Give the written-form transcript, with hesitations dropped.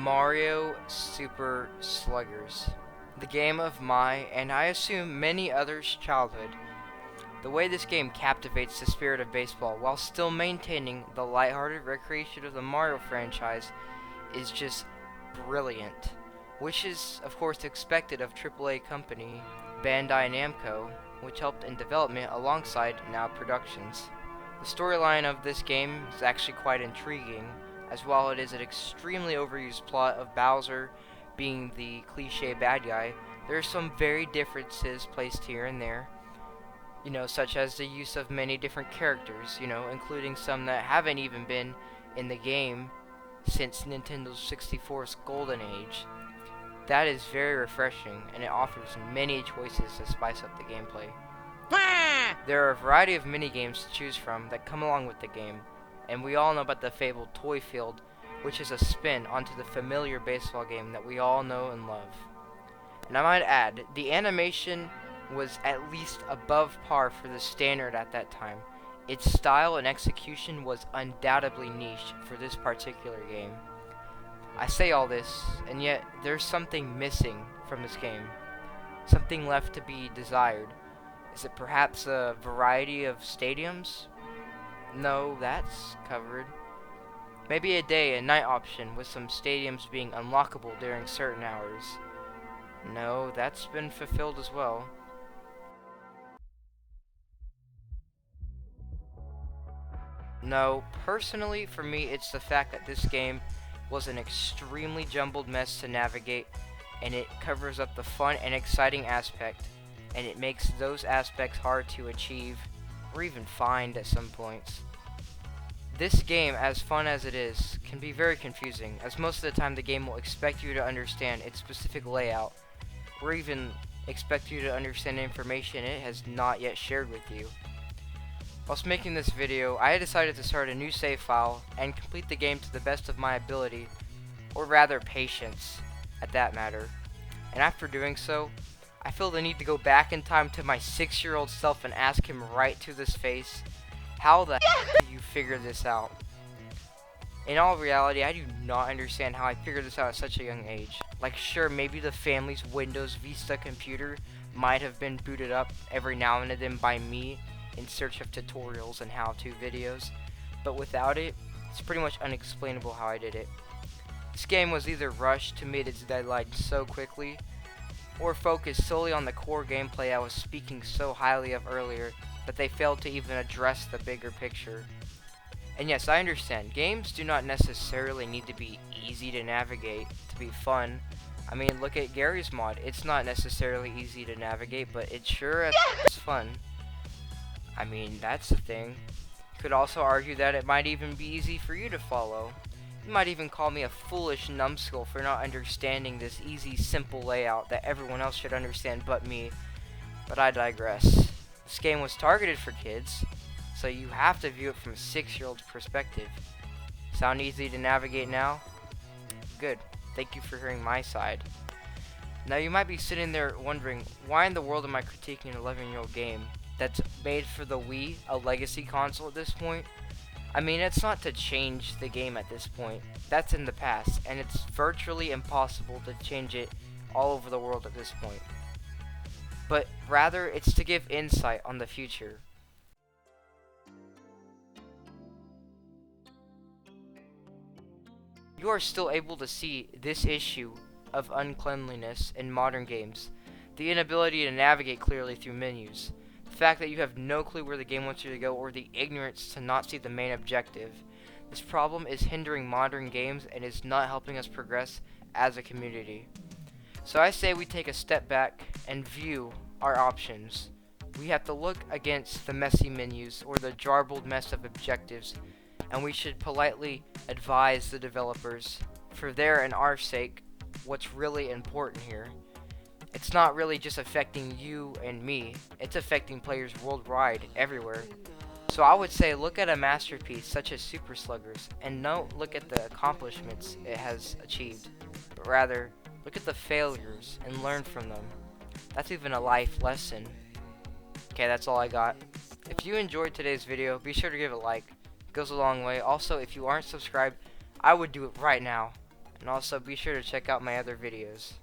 Mario Super Sluggers, the game of my, and I assume many others' childhood. The way this game captivates the spirit of baseball while still maintaining the lighthearted recreation of the Mario franchise is just brilliant, which is of course expected of AAA company Bandai Namco, which helped in development alongside Now Productions. The storyline of this game is actually quite intriguing, as while it is an extremely overused plot of Bowser being the cliche bad guy, there are some very differences placed here and there, such as the use of many different characters, including some that haven't even been in the game since Nintendo 64's golden age. That is very refreshing, and it offers many choices to spice up the gameplay. There are a variety of mini-games to choose from that come along with the game, and we all know about the fabled Toy Field, which is a spin onto the familiar baseball game that we all know and love. And I might add, the animation was at least above par for the standard at that time. Its style and execution was undoubtedly niche for this particular game. I say all this, and yet there's something missing from this game. Something left to be desired. Is it perhaps a variety of stadiums? No, that's covered. Maybe a day and night option with some stadiums being unlockable during certain hours. No, that's been fulfilled as well. No, personally for me it's the fact that this game was an extremely jumbled mess to navigate, and it covers up the fun and exciting aspect, and it makes those aspects hard to achieve or even find at some points. This game, as fun as it is, can be very confusing, as most of the time the game will expect you to understand its specific layout, or even expect you to understand information it has not yet shared with you. Whilst making this video, I decided to start a new save file and complete the game to the best of my ability, or rather patience, at that matter. And after doing so, I feel the need to go back in time to my 6-year-old self and ask him right to his face, how the heck did you figure this out? In all reality, I do not understand how I figured this out at such a young age. Like, sure, maybe the family's Windows Vista computer might have been booted up every now and then by me in search of tutorials and how-to videos, but without it, it's pretty much unexplainable how I did it. This game was either rushed to meet its deadline so quickly, or focused solely on the core gameplay I was speaking so highly of earlier that they failed to even address the bigger picture. And yes, I understand, games do not necessarily need to be easy to navigate to be fun. I mean, look at Gary's mod. It's not necessarily easy to navigate, but it sure is fun. I mean, that's the thing. You could also argue that it might even be easy for you to follow. You might even call me a foolish numbskull for not understanding this easy, simple layout that everyone else should understand but me. But I digress. This game was targeted for kids, so you have to view it from a 6-year-old's perspective. Sound easy to navigate now? Good. Thank you for hearing my side. Now you might be sitting there wondering, why in the world am I critiquing an 11-year-old game that's made for the Wii, a legacy console at this point? I mean, it's not to change the game at this point. That's in the past, and it's virtually impossible to change it all over the world at this point. But rather, it's to give insight on the future. You are still able to see this issue of uncleanliness in modern games, the inability to navigate clearly through menus, the fact that you have no clue where the game wants you to go, or the ignorance to not see the main objective. This problem is hindering modern games and is not helping us progress as a community. So I say we take a step back and view our options. We have to look against the messy menus or the jarbled mess of objectives, and we should politely advise the developers, for their and our sake, what's really important here. It's not really just affecting you and me, it's affecting players worldwide, everywhere. So I would say look at a masterpiece such as Super Sluggers, and don't look at the accomplishments it has achieved, but rather look at the failures and learn from them. That's even a life lesson. Okay, that's all I got. If you enjoyed today's video, be sure to give it a like. It goes a long way. Also, if you aren't subscribed, I would do it right now. And also be sure to check out my other videos.